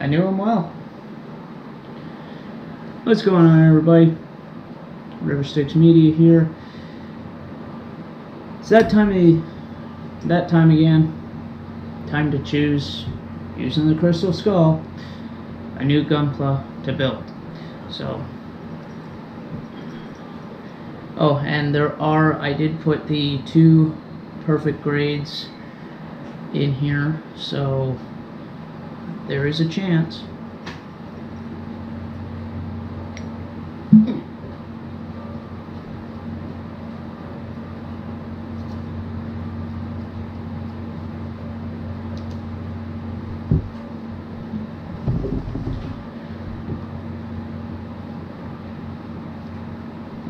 I knew him well. What's going on, everybody? River Styx Media here. It's that time again. Time to choose, using the Crystal Skull, a new Gunpla to build. So, oh, and I did put the 2 perfect grades in here, so there is a chance.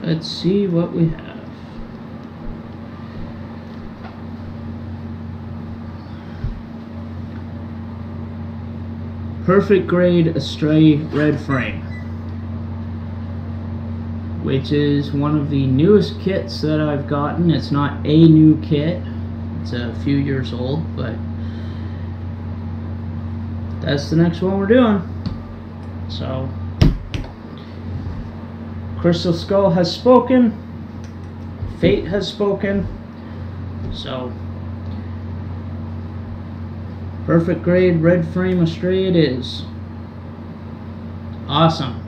Let's see what we have. Perfect grade Astray red frame, which is one of the newest kits that I've gotten. It's not a new kit, it's a few years old, but that's the next one we're doing. So, Crystal Skull has spoken, fate has spoken, so perfect grade red frame Astray it is. Awesome.